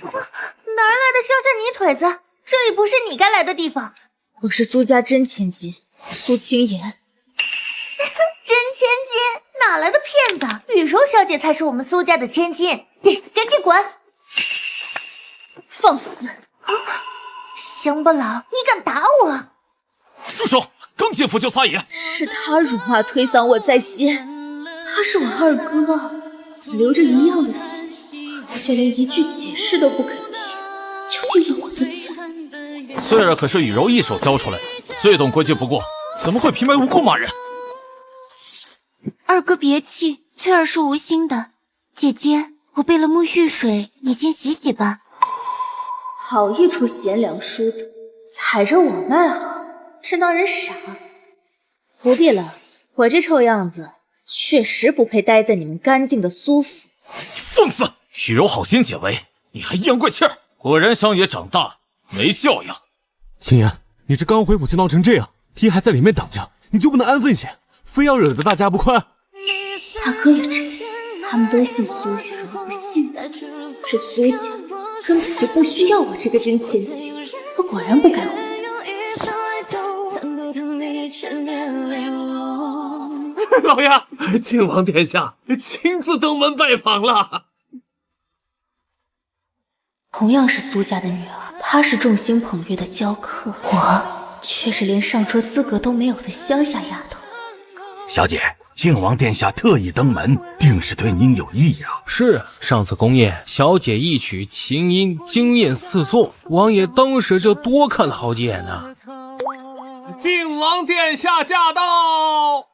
哪儿来的乡下泥腿子？这里不是你该来的地方。我是苏家真千金苏清言。真千金？哪来的骗子？雨柔小姐才是我们苏家的千金。你赶紧滚！放肆！乡巴佬，你敢打我？住手！刚进府就撒野！是他辱骂推搡我在先，他是我二哥，流着一样的血，却连一句解释都不肯听，就定了我的罪。翠儿可是雨柔一手教出来的，最懂规矩不过，怎么会平白无故骂人？二哥别气，翠儿是无心的。姐姐，我备了沐浴水，你先洗洗吧。好一出贤良淑德，踩着我卖好，真当人傻。不必了，我这臭样子确实不配待在你们干净的苏府。放肆！雨柔好心解围，你还阴阳怪气儿，果然乡野长大没教养。青言，你这刚回府就闹成这样，爹还在里面等着，你就不能安分些，非要惹得大家不快？大哥也知道，他们都信苏雨柔，不信我。这苏家根本就不需要我这个真千金，我果然不该活。老爷，靖王殿下亲自登门拜访了。同样是苏家的女儿，她是众星捧月的娇客，我却是连上桌资格都没有的乡下丫头。小姐，靖王殿下特意登门，定是对您有意呀。是，上次宫宴，小姐一曲琴音，惊艳四座，王爷当时就多看了好几眼呢。靖王殿下驾到！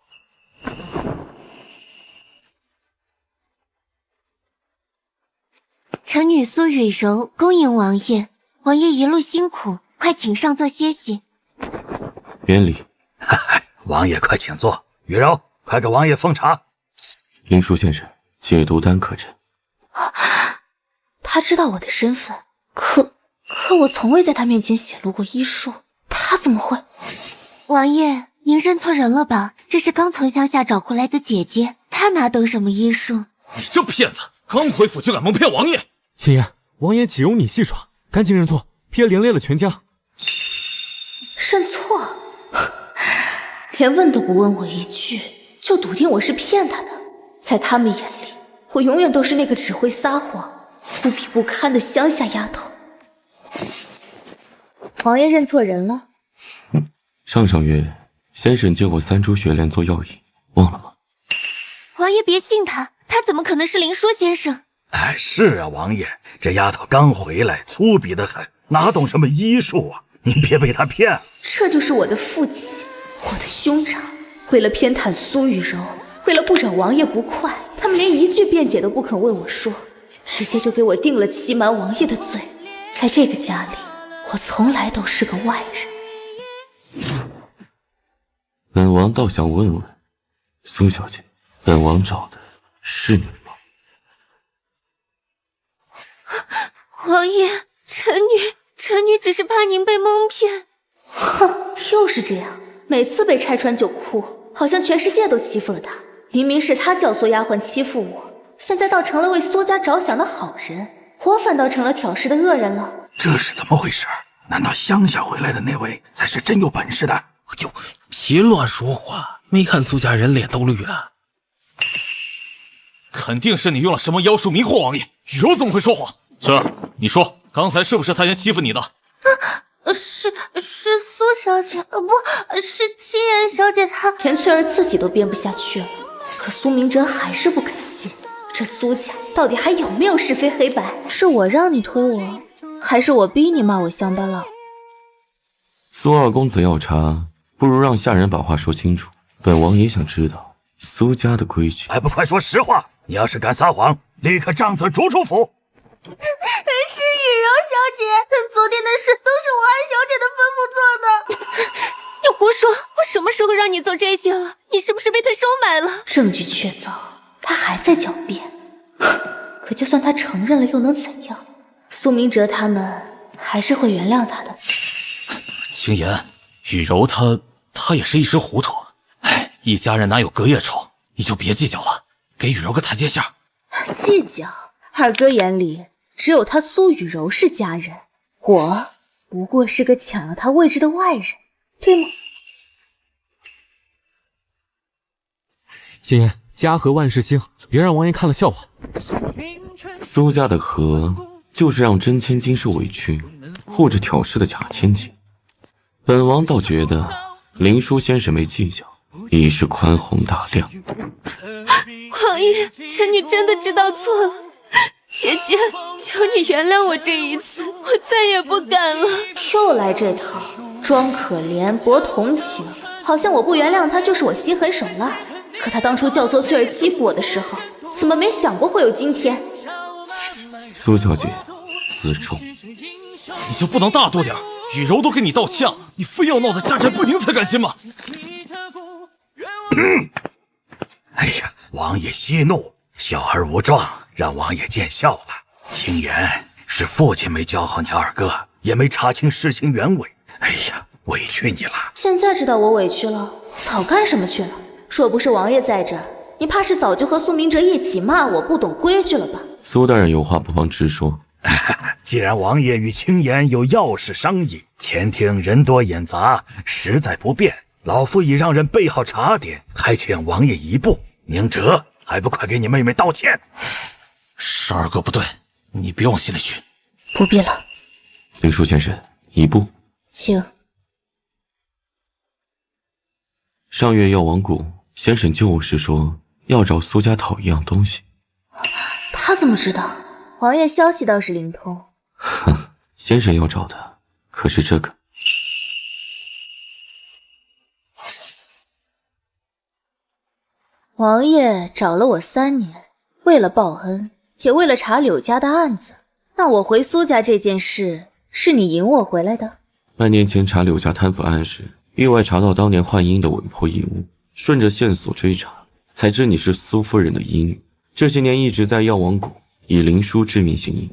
臣女苏雨柔恭迎王爷，王爷一路辛苦，快请上座歇息。免礼。王爷快请坐，雨柔，快给王爷奉茶。林殊先生，解毒丹可诊。他知道我的身份，可我从未在他面前显露过医术，他怎么会？王爷，您认错人了吧？这是刚从乡下找回来的姐姐，她哪懂什么医术？你这骗子，刚回府就敢蒙骗王爷！青言，王爷岂容你戏耍，赶紧认错，别连累了全家。认错？连问都不问我一句，就笃定我是骗他的。在他们眼里，我永远都是那个只会撒谎、粗鄙不堪的乡下丫头。王爷认错人了。上月先生借我3株雪莲做药引，忘了吗？王爷别信他，他怎么可能是林殊先生？是啊，王爷，这丫头刚回来，粗鄙得很，哪懂什么医术啊？您别被他骗了。这就是我的父亲，我的兄长。为了偏袒苏雨柔，为了不惹王爷不快，他们连一句辩解都不肯为我说，直接就给我定了欺瞒王爷的罪。在这个家里，我从来都是个外人。本王倒想问问苏小姐，本王找的是你吗？王爷，臣女只是怕您被蒙骗。哼，又是这样，每次被拆穿就哭，好像全世界都欺负了他。明明是他教唆丫鬟欺负我，现在倒成了为苏家着想的好人，我反倒成了挑事的恶人了。这是怎么回事？难道乡下回来的那位才是真有本事的？哎呦，别乱说话，没看苏家人脸都绿了。肯定是你用了什么妖术迷惑王爷，雨柔怎么会说谎？翠儿，你说刚才是不是他先欺负你的？是苏小姐，不是青言小姐她。连翠儿自己都编不下去了，可苏明哲还是不肯信。这苏家到底还有没有是非黑白？是我让你推我，还是我逼你骂我乡巴佬？苏二公子要查，不如让下人把话说清楚。本王也想知道苏家的规矩。还不快说实话！你要是敢撒谎，立刻杖子逐出府。是雨柔小姐，昨天的事都是我按小姐的吩咐做的。你胡说！我什么时候让你做这些了？你是不是被他收买了？证据确凿，他还在狡辩。可就算他承认了，又能怎样？苏明哲他们还是会原谅他的。青言，雨柔她也是一时糊涂。一家人哪有隔夜仇？你就别计较了，给雨柔个台阶下。计较？二哥眼里只有他苏雨柔是家人，我不过是个抢了他位置的外人，对吗？心言，家和万事兴，别让王爷看了笑话。苏家的和就是让真千金受委屈，护着挑事的假千金。本王倒觉得林殊先生没计较，已是宽宏大量。王爷，臣女真的知道错了，姐姐，求你原谅我这一次，我再也不敢了。又来这套，装可怜博同情，好像我不原谅他就是我心狠手辣。可他当初教唆翠儿欺负我的时候，怎么没想过会有今天？苏小姐，自重。你就不能大度点？雨柔都跟你道歉了，你非要闹得家产不宁才甘心吗？哎呀，王爷息怒，小儿无状，让王爷见笑了。青言，是父亲没教好你二哥，也没查清事情原委。哎呀，委屈你了。现在知道我委屈了，早干什么去了？若不是王爷在这儿，你怕是早就和苏明哲一起骂我不懂规矩了吧？苏大人有话不妨直说。既然王爷与青言有要事商议，前厅人多眼杂，实在不便，老夫已让人备好茶点，还请王爷一步。明哲，还不快给你妹妹道歉？是二哥不对，你别往心里去。不必了。林殊先生，一步。请。上月药王谷，先生救我时说要找苏家讨一样东西。他怎么知道？王爷消息倒是灵通。哼，先生要找的可是这个。王爷找了我3年，为了报恩，也为了查柳家的案子。那我回苏家这件事，是你引我回来的？半年前查柳家贪腐案时，意外查到当年幻英的稳魄遗物，顺着线索追查，才知你是苏夫人的医女。这些年一直在药王谷以林殊之名行医。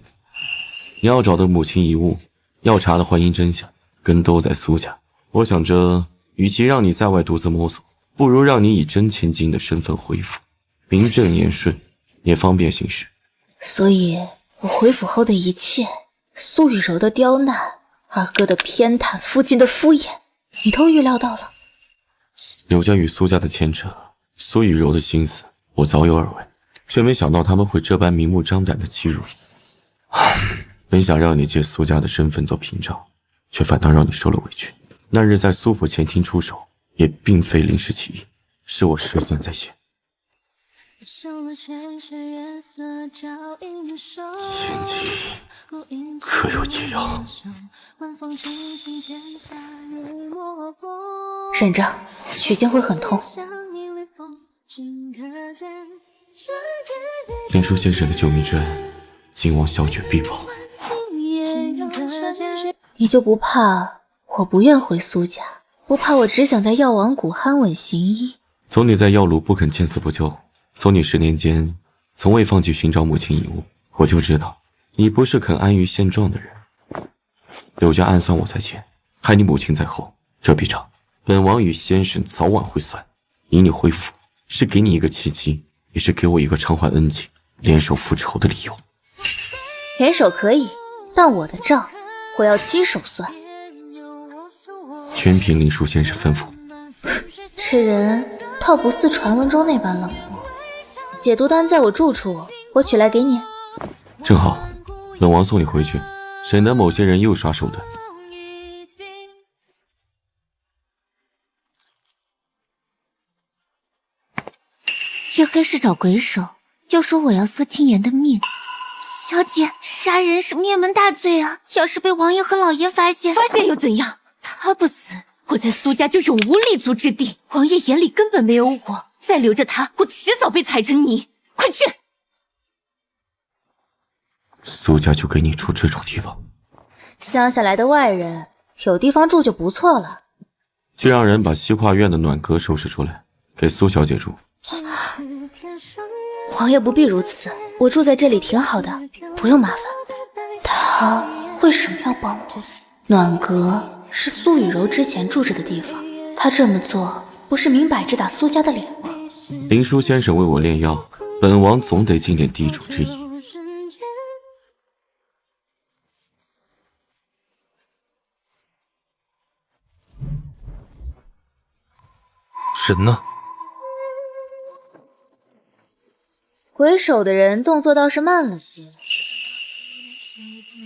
你要找的母亲遗物，要查的幻英真相，根都在苏家。我想着，与其让你在外独自摸索，不如让你以真千金的身份回府，名正言顺，也方便行事。所以我回府后的一切，苏雨柔的刁难，二哥的偏袒，父亲的敷衍，你都预料到了。柳家与苏家的牵扯，苏雨柔的心思，我早有耳闻，却没想到他们会这般明目张胆地欺辱你。本想让你借苏家的身份做屏障，却反倒让你受了委屈。那日在苏府前厅出手，也并非临时起意，是我失算在先。千金可有解药？忍着，取经会很痛。林殊先生的救命之恩，今王小绝必报。你就不怕我不愿回苏家？不怕我只想在药王谷安稳行医？从你在药炉不肯见死不救，从你10年间从未放弃寻找母亲遗物，我就知道你不是肯安于现状的人。柳家暗算我在前，害你母亲在后，这笔账本王与先生早晚会算。引你回府，是给你一个契机，也是给我一个偿还恩情、联手复仇的理由。联手可以，但我的账我要亲手算。全凭林殊先生吩咐。此人倒不似传闻中那般冷漠。解毒丹在我住处，我取来给你。正好，本王送你回去，省得某些人又耍手段。这黑市找鬼手，就说我要苏青言的命。小姐，杀人是灭门大罪啊！要是被王爷和老爷发现又怎样？他不死，我在苏家就永无立足之地。王爷眼里根本没有我，再留着他，我迟早被踩成泥。快去！苏家就给你住这种地方？乡下来的外人，有地方住就不错了。就让人把西跨院的暖阁收拾出来，给苏小姐住。王爷不必如此，我住在这里挺好的，不用麻烦。他为什么要帮我？暖阁是苏雨柔之前住着的地方，他这么做不是明摆着打苏家的脸吗？林殊先生为我炼药，本王总得尽点地主之谊。人呢？为首的人动作倒是慢了些，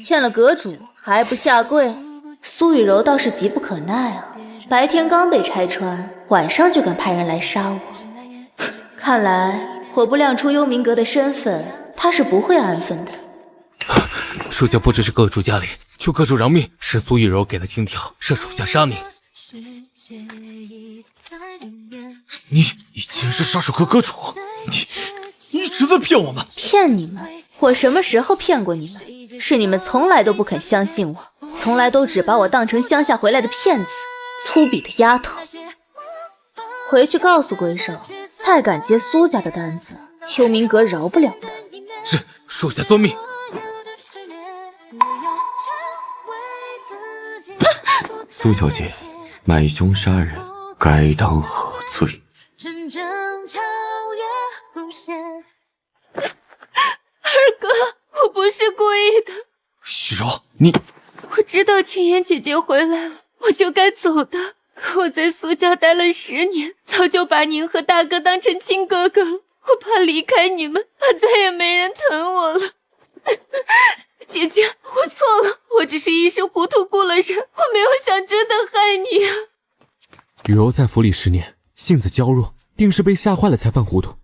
欠了阁主还不下跪。苏雨柔倒是急不可耐啊，白天刚被拆穿，晚上就敢派人来杀我。看来我不亮出幽冥阁的身份，他是不会安分的。属下不只是阁主家里，求阁主饶命，是苏雨柔给的金条，让属下杀你。你竟然是杀手阁阁主，你一直在骗我们！骗你们？我什么时候骗过你们？是你们从来都不肯相信我，从来都只把我当成乡下回来的骗子，粗鄙的丫头。回去告诉鬼手，再敢接苏家的单子，幽冥阁饶不了的。是，属下遵命。苏小姐，买凶杀人，该当何罪？二哥，我不是故意的。许柔，你……我知道青妍姐姐回来了，我就该走的。可我在苏家待了10年，早就把您和大哥当成亲哥哥了。我怕离开你们，怕再也没人疼我了。姐姐，我错了，我只是一时糊涂雇了人，我没有想真的害你啊。雨柔在府里10年，性子娇弱，定是被吓坏了才犯糊涂。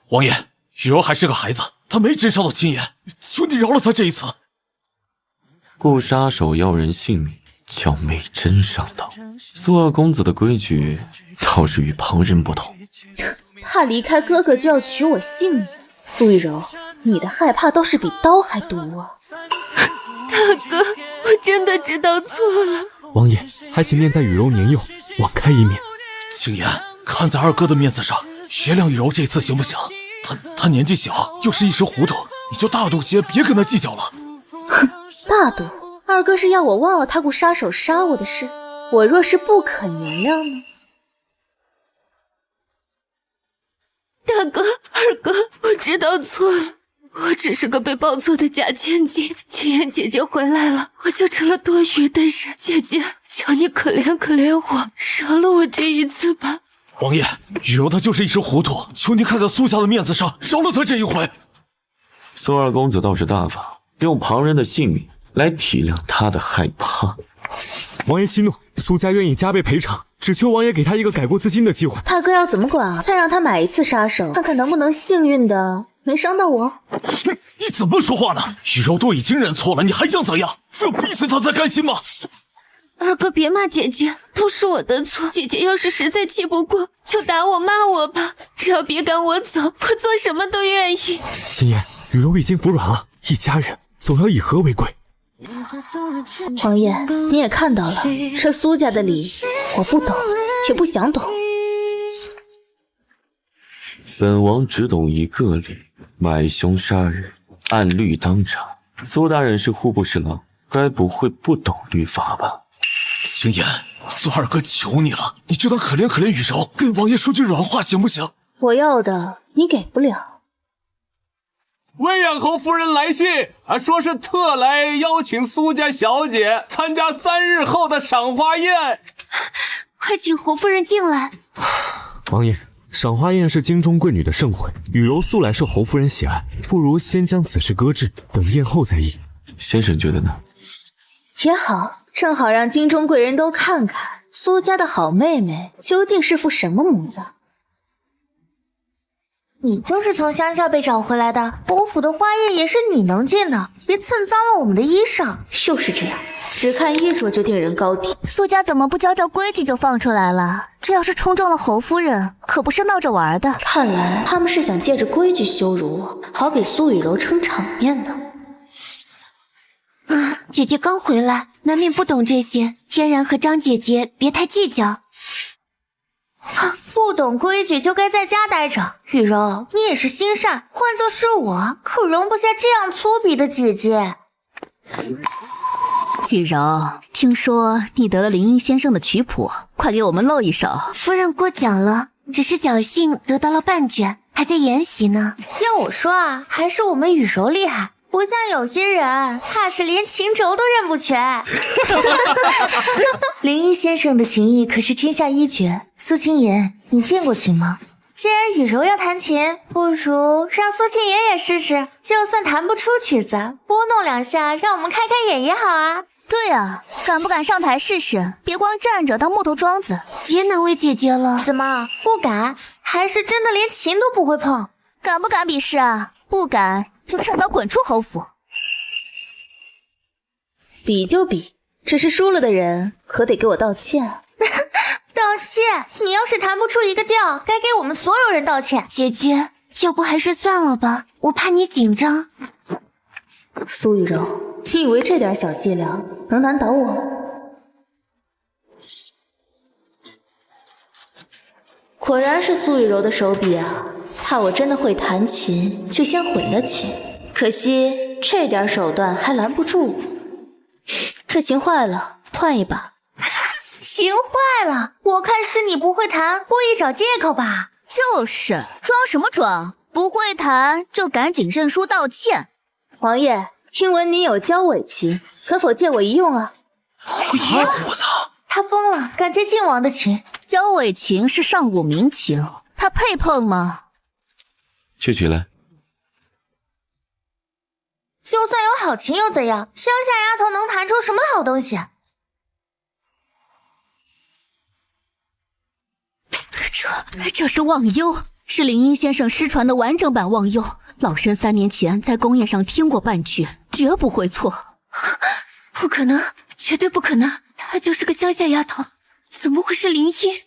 王爷，雨柔还是个孩子，她没真伤到青妍，求你饶了她这一次。雇杀手要人性命，叫没真伤到。苏二公子的规矩倒是与旁人不同。怕离开哥哥就要取我性命，苏雨柔，你的害怕倒是比刀还毒啊！大哥，我真的知道错了。王爷，还请念在雨柔年幼，网开一面。青妍，看在二哥的面子上，原谅雨柔这次行不行？他年纪小，又是一时糊涂，你就大度些，别跟他计较了。哼，大度？二哥是要我忘了他雇杀手杀我的事？我若是不肯原谅呢？大哥，二哥，我知道错了，我只是个被抱错的假千金。青妍姐姐回来了，我就成了多余的人。姐姐，求你可怜可怜我，饶了我这一次吧。王爷，雨柔她就是一时糊涂，求您看在苏家的面子上，饶了她这一回。苏二公子倒是大方，用旁人的性命来体谅他的害怕。王爷息怒，苏家愿意加倍赔偿，只求王爷给他一个改过自新的机会。大哥要怎么管啊？再让他买一次杀手，看看能不能幸运的没伤到我。你怎么说话呢？雨柔都已经认错了，你还想怎样？非要逼死她才甘心吗？二哥别骂姐姐，都是我的错。姐姐要是实在气不过，就打我骂我吧，只要别赶我走，我做什么都愿意。心妍，雨柔已经服软了，一家人总要以和为贵。王爷，你也看到了，这苏家的理我不懂，也不想懂。本王只懂一个理：买凶杀人，按律当斩。苏大人是户部侍郎，该不会不懂律法吧？青妍，苏二哥求你了，你就当可怜可怜雨柔，跟王爷说句软话行不行？我要的你给不了。魏远侯夫人来信说是特来邀请苏家小姐参加3日后的赏花宴。快请侯夫人进来。王爷，赏花宴是京中贵女的盛会，雨柔素来受侯夫人喜爱，不如先将此事搁置，等宴后再议。先生觉得呢？也好，正好让京中贵人都看看苏家的好妹妹究竟是副什么模样。你就是从乡下被找回来的，侯府的花宴也是你能进的，别蹭脏了我们的衣裳。就是这样，只看衣着就定人高低。苏家怎么不教教规矩就放出来了？这要是冲撞了侯夫人，可不是闹着玩的。看来他们是想借着规矩羞辱我，好给苏雨柔撑场面呢。姐姐刚回来，难免不懂这些。嫣然和张姐姐别太计较。不懂规矩就该在家待着。雨柔，你也是心善，换作是我，可容不下这样粗鄙的姐姐。雨柔，听说你得了林一先生的曲谱，快给我们露一手。夫人过奖了，只是侥幸得到了半卷，还在研习呢。要我说啊，还是我们雨柔厉害。不像有些人，怕是连情轴都认不全。林一先生的琴艺可是天下一绝，苏青言，你见过琴吗？既然雨柔要弹琴，不如让苏青言也试试，就算弹不出曲子，拨弄2下，让我们开开眼也好啊。对啊，敢不敢上台试试？别光站着当木头桩子。别难为姐姐了。怎么不敢？还是真的连琴都不会碰？敢不敢比试啊？不敢就趁早滚出侯府。比就比，只是输了的人可得给我道歉。道歉？你要是弹不出一个调，该给我们所有人道歉。姐姐，要不还是算了吧，我怕你紧张。苏雨柔，你以为这点小伎俩能难倒我？果然是苏雨柔的手笔啊！怕我真的会弹琴，就先毁了琴。可惜这点手段还拦不住我。这琴坏了，换一把。琴坏了，我看是你不会弹，故意找借口吧？就是，装什么装？不会弹就赶紧认输道歉。王爷，听闻你有交尾琴，可否借我一用啊？我操！他疯了，敢借靖王的琴？交尾琴是上古名琴，他配碰吗？去取来。就算有好琴又怎样？乡下丫头能弹出什么好东西？这是忘忧，是林荫先生失传的完整版忘忧。老身3年前在宫宴上听过半句，绝不会错。不可能，绝对不可能，她就是个乡下丫头，怎么会是林荫？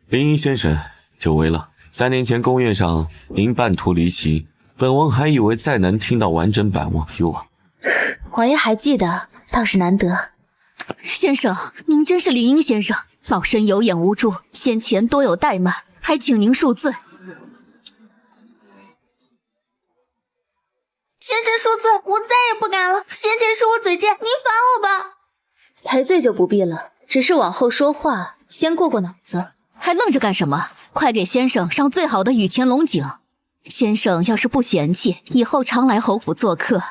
林荫先生，久违了。3年前宫宴上您半途离席，本王还以为再难听到完整版忘忧啊。王爷还记得，倒是难得。先生，您真是林荫先生，老身有眼无珠，先前多有怠慢，还请您恕罪。先生恕罪，我再也不敢了。先前是我嘴贱，您罚我吧。赔罪就不必了，只是往后说话先过过脑子。还愣着干什么？快给先生上最好的雨前龙井。先生要是不嫌弃，以后常来侯府做客。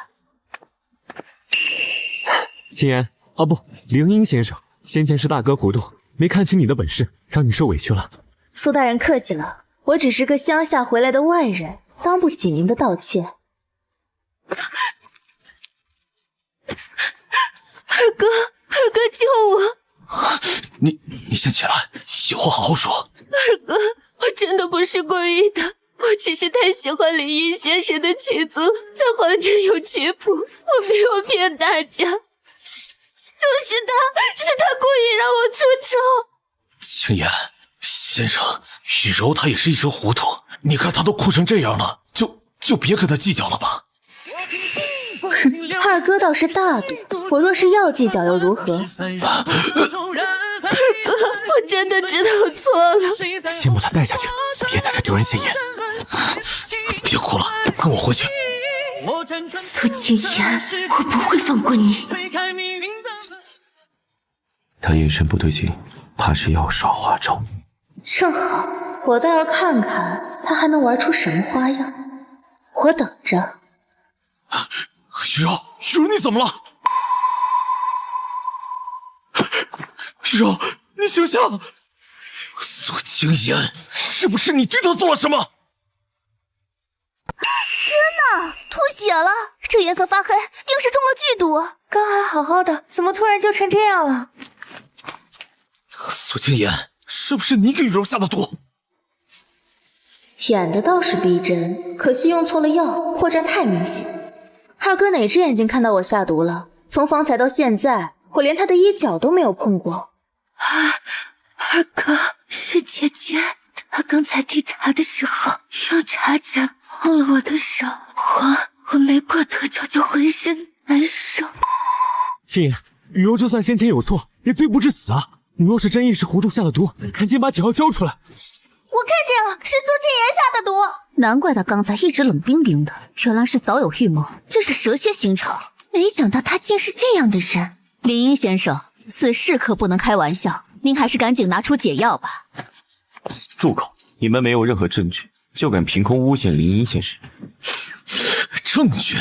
青言，哦不，林荫先生，先前是大哥糊涂，没看清你的本事，让你受委屈了。苏大人客气了，我只是个乡下回来的外人，当不起您的道歉。二哥救我！你先起来，有话好好说。二哥，我真的不是故意的，我只是太喜欢林荫先生的曲子，在皇城有曲谱，我没有骗大家，都是他故意让我出丑。青言先生，雨柔她也是一时糊涂，你看她都哭成这样了，就别跟她计较了吧。二哥倒是大度，我若是要计较又如何？二哥，我真的知道错了。先把她带下去，别在这丢人现眼。别哭了，跟我回去。苏青言，我不会放过你。他眼神不对劲，怕是要耍花招。正好，我倒要看看他还能玩出什么花样。我等着。雨柔，你怎么了？雨柔，你醒醒！苏青言，是不是你对他做了什么？天哪，吐血了！这颜色发黑，定是中了剧毒。刚还好好的，怎么突然就成这样了？苏青言，是不是你给雨柔下的毒？演的倒是逼真，可惜用错了药，破绽太明显。二哥哪只眼睛看到我下毒了？从方才到现在，我连他的衣角都没有碰过。二哥，是姐姐，她刚才递茶的时候用茶枕碰了我的手，我没过多久就浑身难受。青言，雨柔就算先前有错，也罪不至死啊！你若是真一时糊涂下了毒，赶紧把解药交出来。我看见了，是苏青言下的毒。难怪他刚才一直冷冰冰的，原来是早有预谋，真是蛇蝎心肠。没想到他竟是这样的人。林荫先生，此事可不能开玩笑，您还是赶紧拿出解药吧。住口！你们没有任何证据，就敢凭空诬陷林荫先生。证据？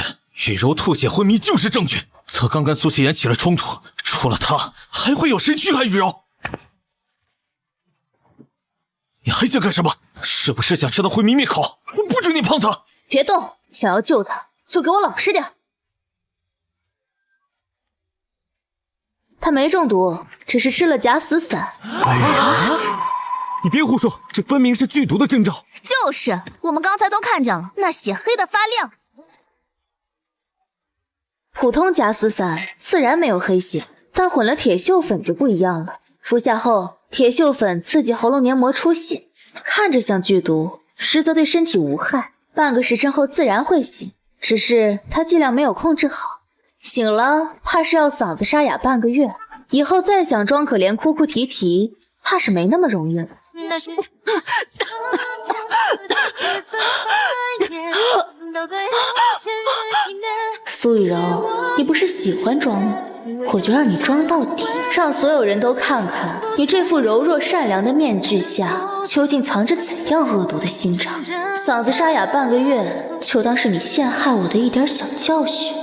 雨柔吐血昏迷就是证据。则刚跟苏七言起了冲突，除了他，还会有谁去害雨柔？你还想干什么？是不是想吃到灰迷灭口？我不准你碰他！别动！想要救他，就给我老实点。他没中毒，只是吃了假死散。你别胡说，这分明是剧毒的征兆。就是，我们刚才都看见了，那血黑的发亮。普通假死散自然没有黑血，但混了铁锈粉就不一样了。服下后，铁锈粉刺激喉咙黏膜出血，看着像剧毒，实则对身体无害。半个时辰后自然会醒，只是他剂量没有控制好，醒了怕是要嗓子沙哑半个月。以后再想装可怜哭哭啼啼，怕是没那么容易了。苏雨柔，你不是喜欢装吗？我就让你装到底，让所有人都看看你这副柔弱善良的面具下究竟藏着怎样恶毒的心肠。嗓子沙哑半个月，就当是你陷害我的一点小教训。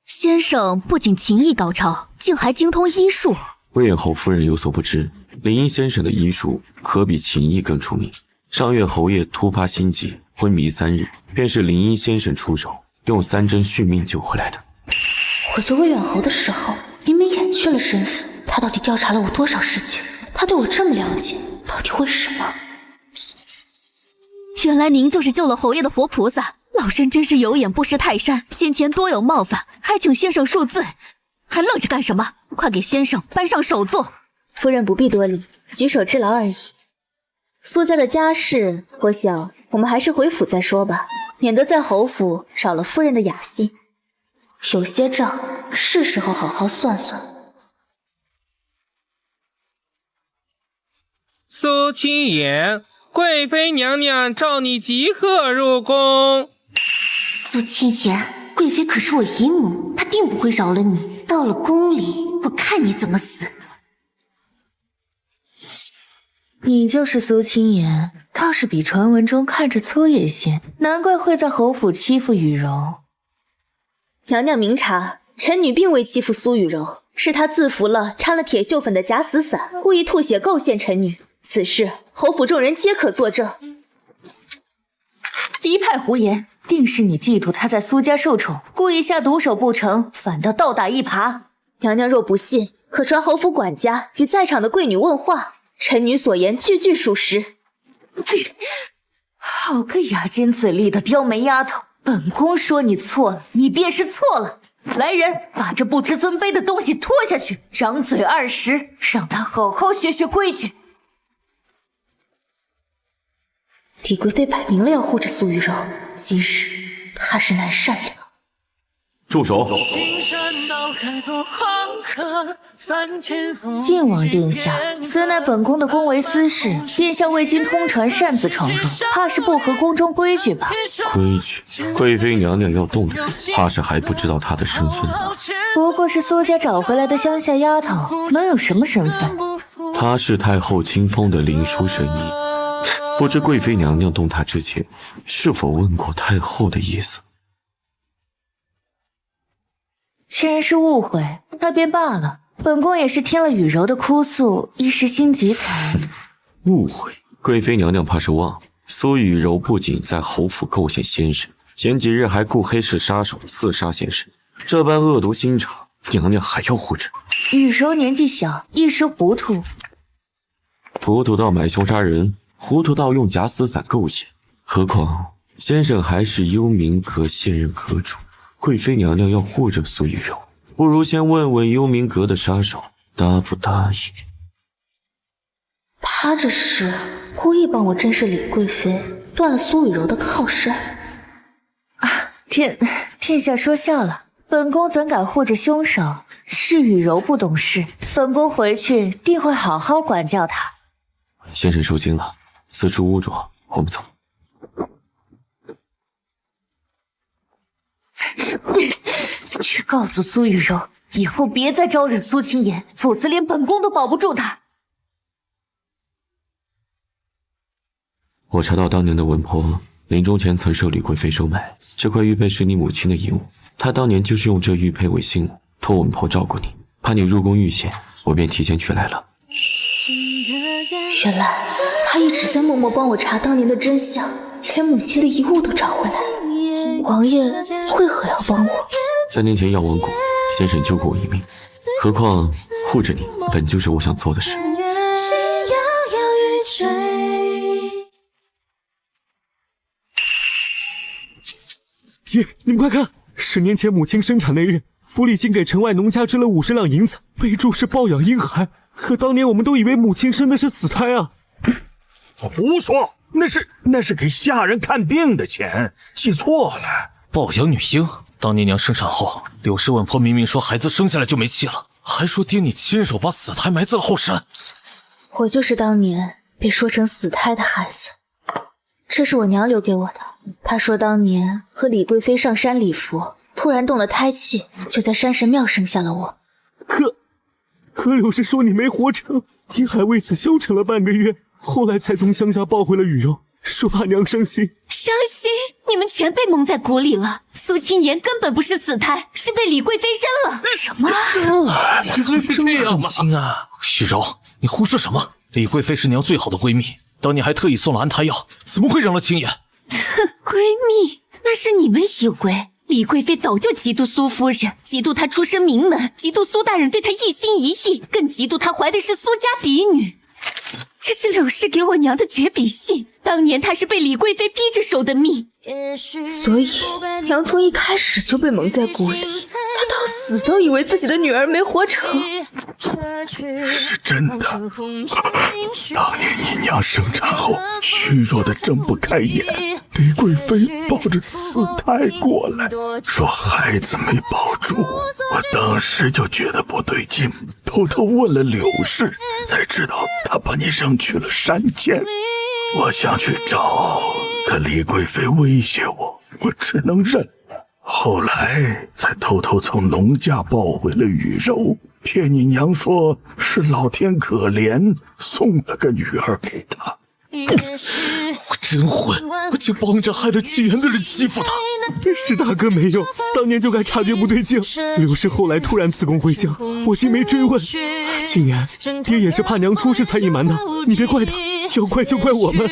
先生不仅琴艺高超，竟还精通医术。魏延侯夫人有所不知，林荫先生的医术可比琴艺更出名。上月侯爷突发心疾，昏迷3日，便是林荫先生出手，用3针续命救回来的。我救魏远侯的时候，明明掩去了身份，他到底调查了我多少事情？他对我这么了解，到底为什么？原来您就是救了侯爷的活菩萨，老身真是有眼不识泰山，先前多有冒犯，还请先生恕罪。还愣着干什么？快给先生搬上首座。夫人不必多礼，举手之劳而已。苏家的家事，我想我们还是回府再说吧，免得在侯府扰了夫人的雅兴。有些账是时候好好算算。苏清言，贵妃娘娘召你即刻入宫。苏清言，贵妃可是我姨母，她定不会饶了你。到了宫里，我看你怎么死。你就是苏清言，倒是比传闻中看着粗野些，难怪会在侯府欺负雨柔。娘娘明察，臣女并未欺负苏雨柔，是她自服了掺了铁锈粉的假死散，故意吐血构陷臣女。此事侯府众人皆可作证。一派胡言，定是你嫉妒她在苏家受宠，故意下毒手不成，反倒倒打一耙。娘娘若不信，可传侯府管家与在场的贵女问话，臣女所言句句属实。好个牙尖嘴利的刁蛮丫头！本宫说你错了，你便是错了。来人，把这不知尊卑的东西拖下去，掌嘴20，让他好好学学规矩。李贵妃摆明了要护着苏雨柔，今日她是难善了。住手！晋王殿下，此乃本宫的宫闱私事，殿下未经通传擅自闯入，怕是不合宫中规矩吧？规矩？贵妃娘娘要动人，怕是还不知道她的身份呢。不过是苏家找回来的乡下丫头，能有什么身份？她是太后亲封的灵枢神医，不知贵妃娘娘动她之前，是否问过太后的意思？既然是误会，那便罢了。本宫也是听了雨柔的哭诉，一时心急才……误会？贵妃娘娘怕是忘了，苏雨柔不仅在侯府构陷先生，前几日还雇黑市杀手刺杀先生，这般恶毒心肠，娘娘还要护着？雨柔年纪小，一时糊涂，糊涂到买凶杀人，糊涂到用假死散构陷，何况先生还是幽冥阁现任阁主。贵妃娘娘要护着苏雨柔，不如先问问幽冥阁的杀手答不答应。他这是故意帮我震慑李贵妃，断了苏雨柔的靠山。殿下说笑了，本宫怎敢护着凶手？是雨柔不懂事，本宫回去定会好好管教她。先生受惊了，此处污浊，我们走。去告诉苏雨柔，以后别再招惹苏清言，否则连本宫都保不住她。我查到当年的稳婆临终前曾受李贵妃收买，这块玉佩是你母亲的遗物，她当年就是用这玉佩为信物，托稳婆照顾你，怕你入宫遇险，我便提前取来了。原来他一直在默默帮我查当年的真相，连母亲的遗物都找回来了。王爷为何要帮我？3年前药王谷，先生救过我一命，何况护着你，本就是我想做的事。爹，你们快看，10年前母亲生产那日，府里竟给城外农家支了50两银子，备注是抱养婴孩。可当年我们都以为母亲生的是死胎啊！胡说，那是给下人看病的钱，记错了。抱养女婴，当年娘生产后，柳氏稳婆明明说孩子生下来就没气了，还说爹你亲手把死胎埋在了后山。我就是当年被说成死胎的孩子，这是我娘留给我的。她说当年和李贵妃上山礼佛，突然动了胎气，就在山神庙生下了我。可柳氏说你没活成，爹还为此消沉了半个月，后来才从乡下抱回了雨柔，说怕娘伤心。伤心？你们全被蒙在鼓里了。苏清言根本不是死胎，是被李贵妃生了。什么？原来是这样吗？雨柔，你胡说什么？李贵妃是娘最好的闺蜜，当年还特意送了安胎药，怎么会扔了清言？闺蜜？那是你们以为。李贵妃早就嫉妒苏夫人，嫉妒她出身名门，嫉妒苏大人对她一心一意，更嫉妒她怀的是苏家嫡女。这是柳氏给我娘的绝笔信，当年她是被李贵妃逼着守的密，所以娘从一开始就被蒙在鼓里，她到死都以为自己的女儿没活成。是真的，当年你娘生产后虚弱的睁不开眼，李贵妃抱着死胎过来，说孩子没保住，我当时就觉得不对劲，偷偷问了柳氏，才知道她把你扔去了山间。我想去找，可李贵妃威胁我，我只能认了。后来才偷偷从农家抱回了雨柔，骗你娘说是老天可怜，送了个女儿给她。我真混，我竟帮着害了清言的人欺负她。是大哥没用，当年就该察觉不对劲。柳氏后来突然辞宫回乡，我竟没追问。清言，爹也是怕娘出事才隐瞒的，你别怪他，要怪就怪我们。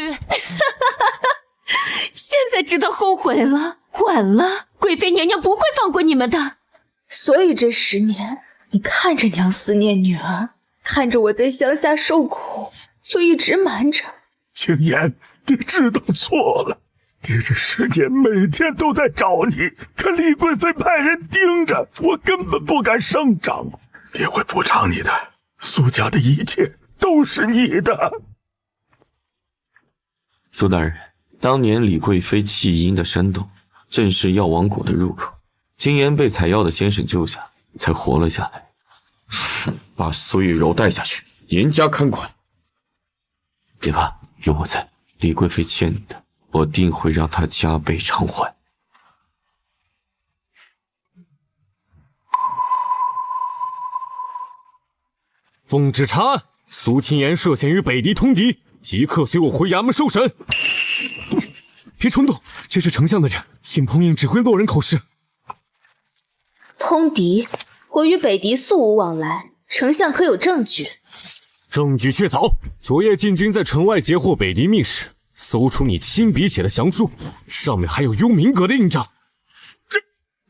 现在知道后悔了，晚了，贵妃娘娘不会放过你们的。所以这10年，你看着娘思念女儿，看着我在乡下受苦，就一直瞒着。清言，爹知道错了，爹这10年每天都在找你，可李贵妃派人盯着，我根本不敢声张。爹会补偿你的，苏家的一切都是你的。苏大人，当年李贵妃弃婴的山洞，正是药王谷的入口。清言被采药的先生救下，才活了下来。把苏雨柔带下去，严加看管。别怕，有我在，李贵妃欠你的，我定会让她加倍偿还。奉旨查案，苏清言涉嫌与北狄通敌，即刻随我回衙门受审。别冲动，这是丞相的人，尹鹏英只会落人口实。通敌？我与北狄素无往来，丞相可有证据？证据确凿，昨夜禁军在城外截获北狄密使，搜出你亲笔写的降书，上面还有幽冥阁的印章。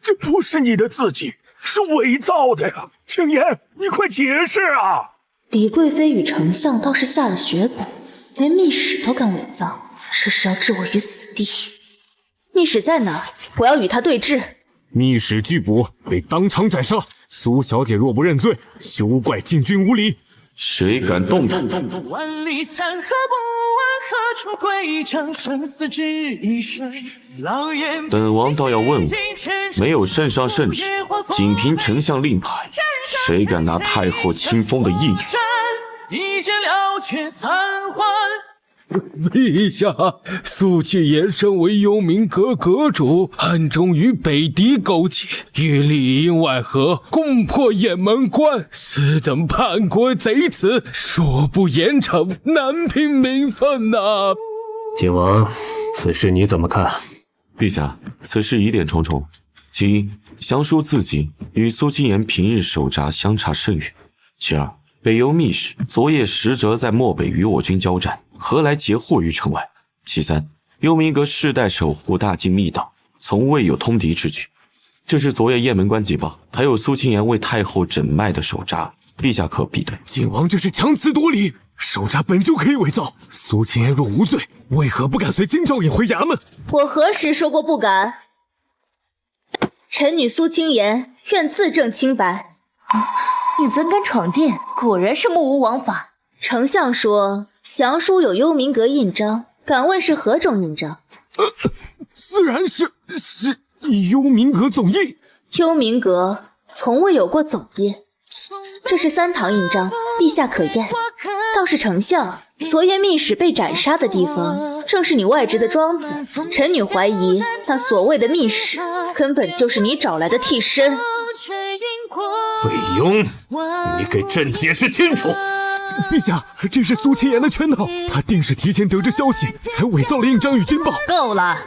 这不是你的字迹，是伪造的呀！清言，你快解释啊！李贵妃与丞相倒是下了血本，连密使都敢伪造，这是要置我于死地。密使在哪儿？我要与他对峙。密使拒捕，被当场斩杀。苏小姐若不认罪，休怪禁军无礼。谁敢动她？万里山河不问何处归程，生死只一瞬。老眼本王倒要问问，没有圣上圣旨，仅凭丞相令牌，谁敢拿太后亲封的义女？一剑了却残魂。陛下，苏清言身为幽冥阁阁主，暗中与北狄勾结，欲里应外合，攻破雁门关。此等叛国贼子，若不严惩，难平民愤呐！靖王，此事你怎么看？陛下，此事疑点重重。其一，降书自己与苏清言平日手札相差甚远；其二，北游密使昨夜实则在漠北与我军交战，何来截获于城外？其三，幽冥阁世代守护大晋密道，从未有通敌之举。这是昨夜雁门关急报，还有苏清言为太后诊脉的手札，陛下可比对。靖王这是强词夺理，手札本就可以伪造。苏清言若无罪，为何不敢随金兆尹回衙门？我何时说过不敢？臣女苏清言愿自证清白。你怎敢闯殿？果然是目无王法。丞相说降书有幽冥阁印章，敢问是何种印章？自然是幽冥阁总印。幽冥阁从未有过总印，这是3堂印章，陛下可验。倒是丞相，昨夜密使被斩杀的地方，正是你外侄的庄子。臣女怀疑，那所谓的密使，根本就是你找来的替身。北庸，你给朕解释清楚！陛下，这是苏清言的圈套，他定是提前得知消息，才伪造了印章与军报。够了！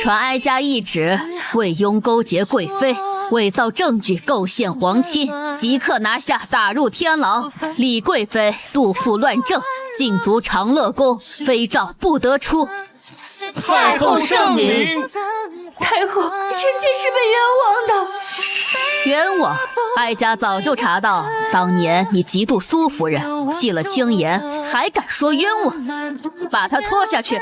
传哀家懿旨，魏庸勾结贵妃，伪造证据构陷皇亲，即刻拿下，打入天牢。李贵妃杜甫乱政，禁足长乐宫，妃诏不得出。太后圣明。太后，臣妾是被冤枉的。冤枉？哀家早就查到，当年你嫉妒苏夫人，弃了清言，还敢说冤枉？把他拖下去。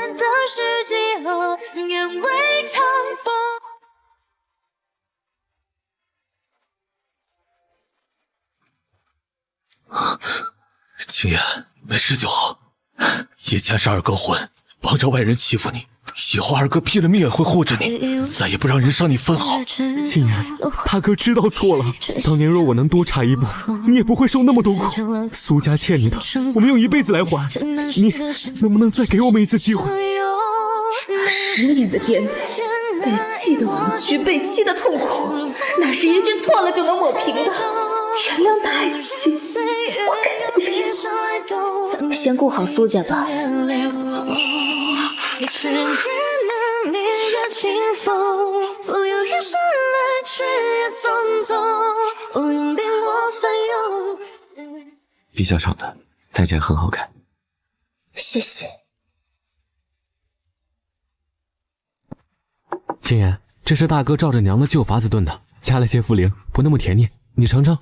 清言，没事就好。以前是二哥混，帮着外人欺负你，以后二哥拼了命也会护着你，再也不让人伤你分毫。清言，大哥知道错了。当年若我能多查一步，你也不会受那么多苦。苏家欠你的，我们用一辈子来还。你能不能再给我们一次机会？10年的颠沛，被气的委屈，被欺的痛苦，哪是一句错了就能抹平的？原谅的爱情，我给不了。先顾好苏家吧。陛下赏的，戴起来很好看。谢谢。清言，这是大哥照着娘的旧法子炖的，加了些茯苓，不那么甜腻，你尝尝。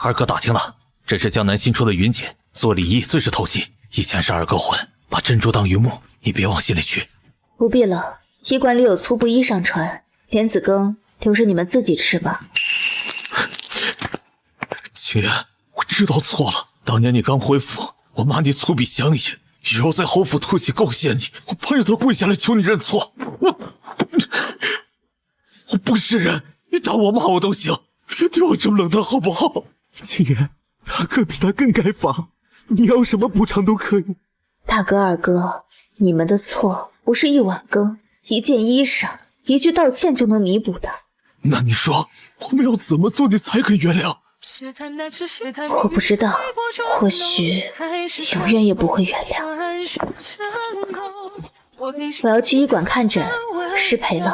二哥打听了，这是江南新出的云锦，做礼仪最是透心。以前是二哥混，把珍珠当榆木，你别往心里去。不必了，医馆里有粗布衣上穿，莲子羹留着你们自己吃吧。清言，我知道错了。当年你刚回府，我骂你粗鄙乡野，雨柔在侯府突起构陷你，我抱着头跪下来求你认错。我不是人，你打我骂我都行，别对我这么冷淡好不好？清言，大哥比他更该罚，你要什么补偿都可以。大哥二哥，你们的错不是一碗羹、一件衣裳、一句道歉就能弥补的。那你说我们要怎么做你才肯原谅？我不知道，或许永远也不会原谅。我要去医馆看诊，失陪了。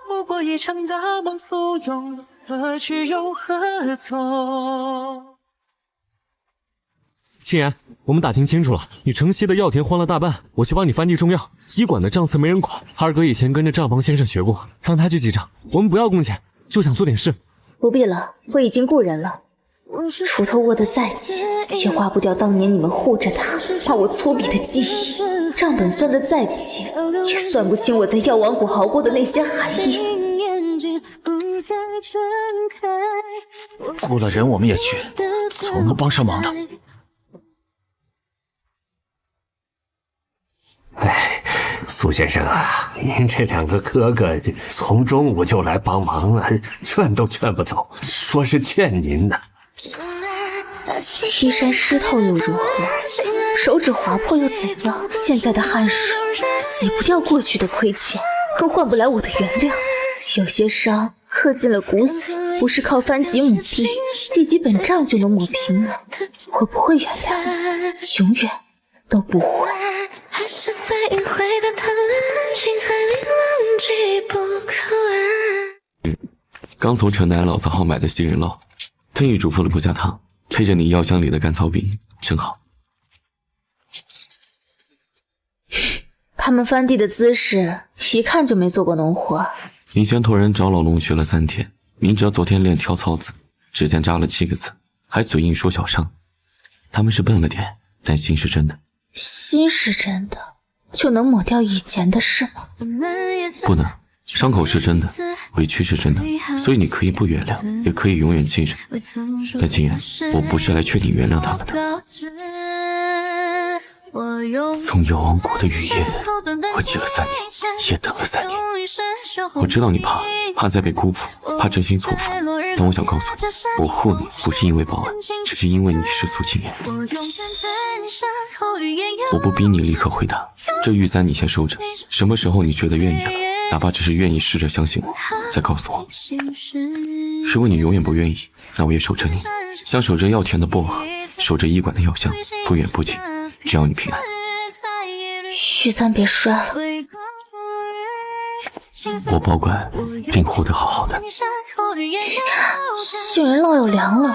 不过一场大梦所用，何去又何从？清言，我们打听清楚了，你城西的药田荒了大半，我去帮你翻地种药。医馆的账次没人管，二哥以前跟着账房先生学过，让他去记账。我们不要贡献，就想做点事。不必了，我已经故人了。锄头握得再紧，也挖不掉当年你们护着他，把我粗鄙的记忆。账本算得再清，也算不清我在药王谷熬过的那些寒夜。雇了人我们也去，总能帮上忙的。哎，苏先生啊，您这2个哥哥从中午就来帮忙了，劝都劝不走，说是欠您的。衣衫湿透又如何？手指划破又怎样？现在的汗水洗不掉过去的亏欠，更换不来我的原谅。有些伤刻进了骨髓，不是靠翻几亩地、记几本账就能抹平的。我不会原谅，永远都不会。刚从城南老字号买的西人酪，特意嘱咐了不加糖，配着你药箱里的甘草饼，正好。他们翻地的姿势，一看就没做过农活。以前托人找老农学了3天，明哲昨天练跳草字，指尖扎了7个字，还嘴硬说小伤。他们是笨了点，但心是真的。心是真的，就能抹掉以前的事吗？不能，伤口是真的，委屈是真的，所以你可以不原谅，也可以永远记着。但静言，我不是来劝你原谅他们的。从妖王国的雨夜，我记了3年，也等了3年。我知道你怕再被辜负，怕真心错付，但我想告诉你，我护你不是因为报恩，只是因为你是苏清言。我不逼你立刻回答，这玉簪你先收着，什么时候你觉得愿意了，哪怕只是愿意试着相信我，再告诉我。如果你永远不愿意，那我也守着你，像守着药田的薄荷，守着医馆的药箱，不远不近，只要你平安。玉簪别摔了，我保管定护得好好的。杏仁酪要凉了。